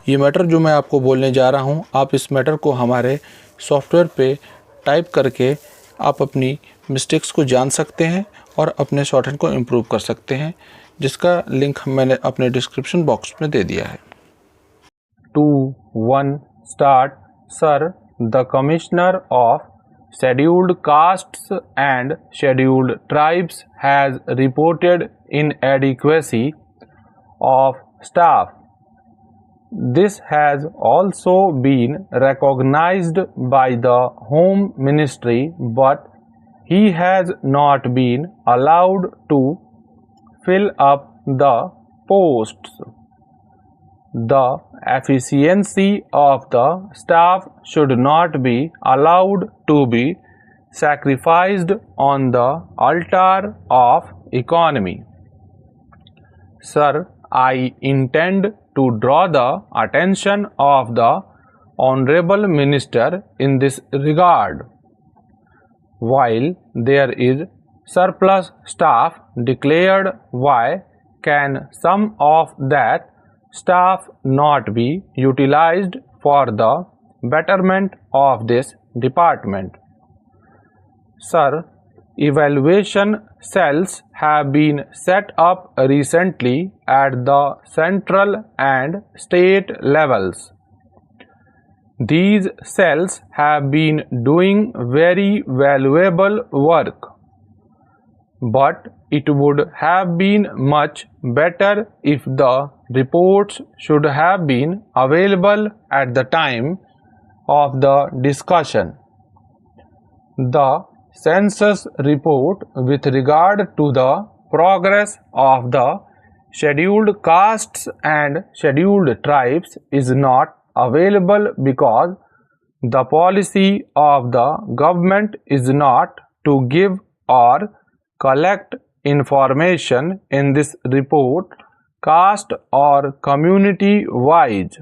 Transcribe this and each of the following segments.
ये मैटर जो मैं आपको बोलने जा रहा हूँ, आप इस मैटर को हमारे सॉफ्टवेयर पे टाइप करके आप अपनी मिस्टेक्स को जान सकते हैं और अपने शॉर्टहैंड को इम्प्रूव कर सकते हैं, जिसका लिंक मैंने अपने डिस्क्रिप्शन बॉक्स में दे दिया है। 2:1 Start. Sir, the Commissioner of Scheduled Castes and Scheduled Tribes has reported inadequacy of staff. This has also been recognized by the Home Ministry, but he has not been allowed to fill up the posts. The efficiency of the staff should not be allowed to be sacrificed on the altar of economy. Sir, I intend to draw the attention of the Honorable Minister in this regard. While there is surplus staff declared, why can some of that staff not be utilized for the betterment of this department? Sir, evaluation cells have been set up recently at the central and state levels. These cells have been doing very valuable work, but it would have been much better if the reports should have been available at the time of the discussion. The census report with regard to the progress of the scheduled castes and scheduled tribes is not available because the policy of the government is not to give or collect information in this report caste or community wise.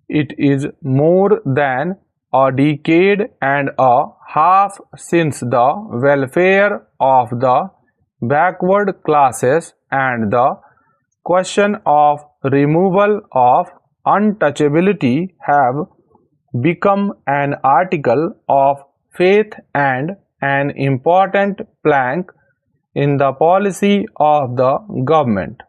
It is more than a decade and a half since the welfare of the backward classes and the question of removal of untouchability have become an article of faith and an important plank in the policy of the government.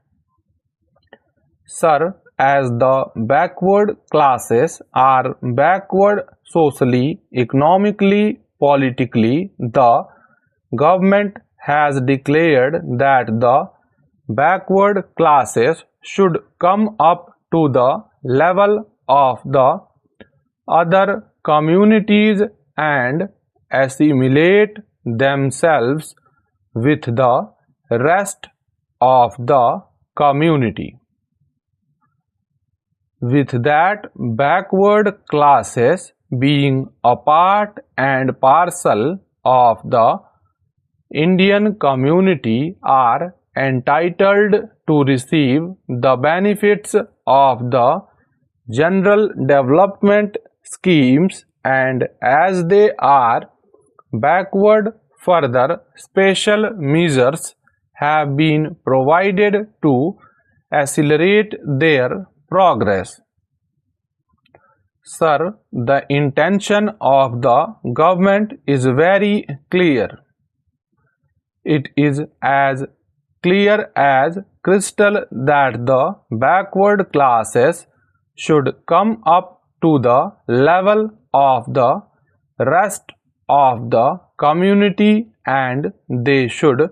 Sir, as the backward classes are backward socially, economically, politically, the government has declared that the backward classes should come up to the level of the other communities and assimilate themselves with the rest of the community. With that backward classes being a part and parcel of the Indian community are entitled to receive the benefits of the general development schemes, and as they are backward, further special measures have been provided to accelerate their progress. Sir, the intention of the government is very clear. It is as clear as crystal that the backward classes should come up to the level of the rest of the community, and they should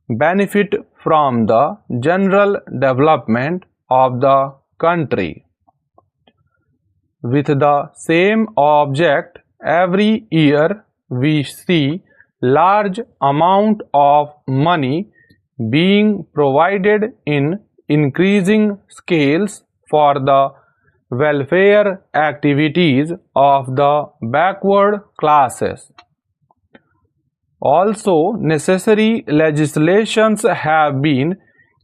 benefit from the general development of the country. With the same object, every year we see large amount of money being provided in increasing scales for the welfare activities of the backward classes. Also, necessary legislations have been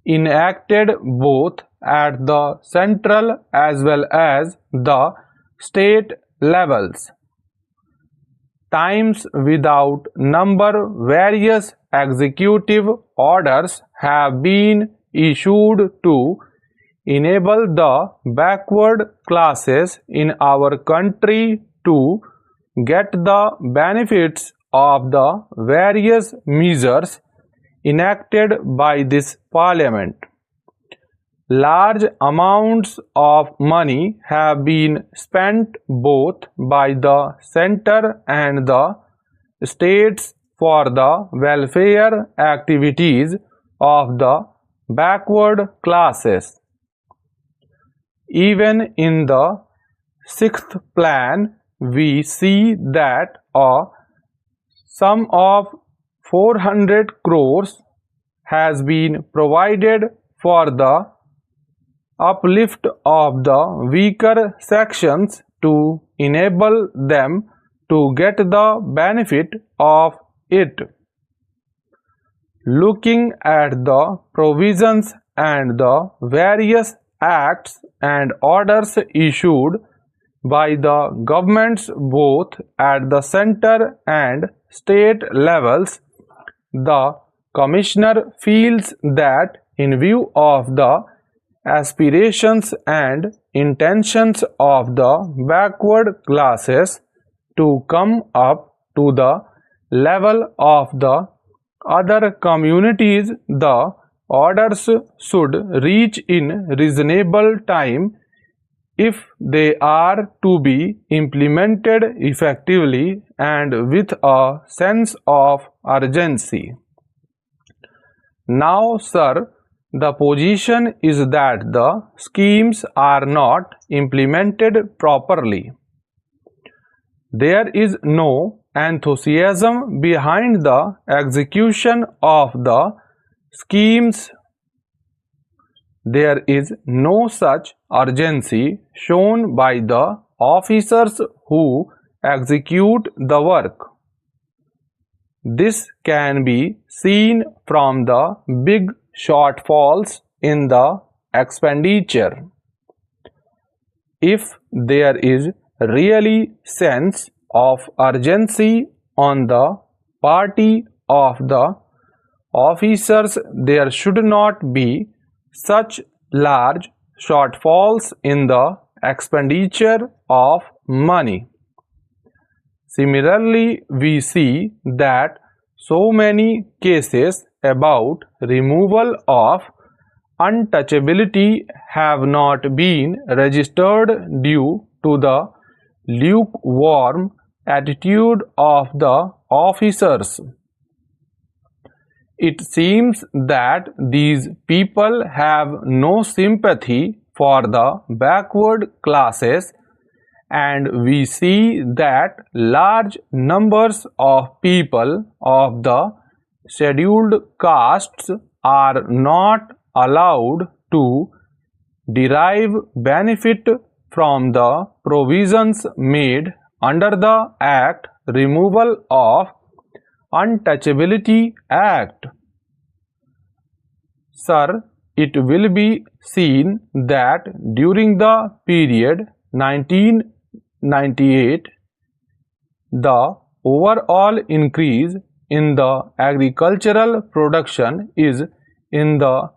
enacted both at the central as well as the state levels. Times without number, various executive orders have been issued to enable the backward classes in our country to get the benefits of the various measures enacted by this Parliament. Large amounts of money have been spent both by the centre and the states for the welfare activities of the backward classes. Even in the sixth plan, we see that a sum of 400 crores has been provided for the uplift of the weaker sections to enable them to get the benefit of it. Looking at the provisions and the various acts and orders issued by the governments both at the centre and state levels, the Commissioner feels that in view of the aspirations and intentions of the backward classes to come up to the level of the other communities, the orders should reach in reasonable time if they are to be implemented effectively and with a sense of urgency. Now, sir, the position is that the schemes are not implemented properly. There is no enthusiasm behind the execution of the schemes. There is no such urgency shown by the officers who execute the work. This can be seen from the big shortfalls in the expenditure. If there is really sense of urgency on the party of the officers, there should not be such large shortfalls in the expenditure of money. Similarly, we see that so many cases about removal of untouchability have not been registered due to the lukewarm attitude of the officers. It seems that these people have no sympathy for the backward classes, and we see that large numbers of people of the scheduled castes are not allowed to derive benefit from the provisions made under the Act Removal of Untouchability Act. Sir, it will be seen that during the period 1998, the overall increase in the agricultural production is in the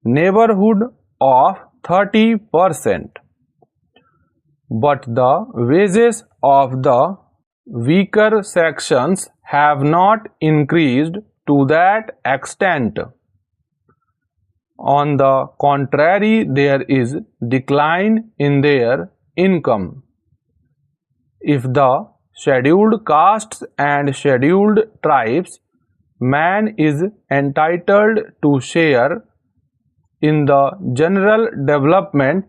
neighborhood of 30%. But the wages of the weaker sections have not increased to that extent. On the contrary, there is decline in their income. If the scheduled castes and scheduled tribes man is entitled to share in the general development,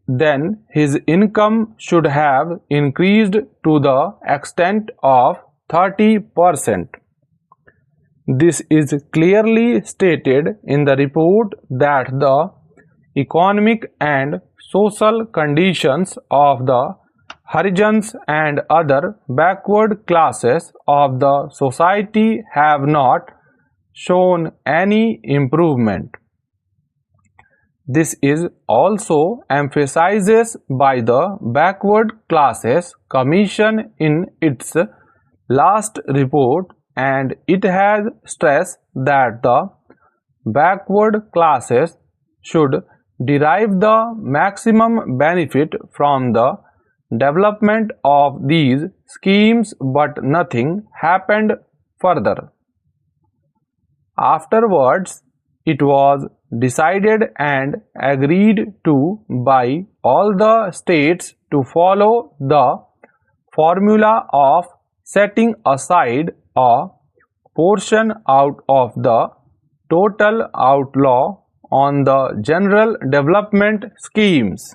then his income should have increased to the extent of 30%. This is clearly stated in the report that the economic and social conditions of the Harijans and other backward classes of the society have not shown any improvement. This is also emphasized by the Backward Classes Commission in its last report, and it has stressed that the backward classes should derived the maximum benefit from the development of these schemes, but nothing happened further. Afterwards, it was decided and agreed to by all the states to follow the formula of setting aside a portion out of the total outlay on the general development schemes.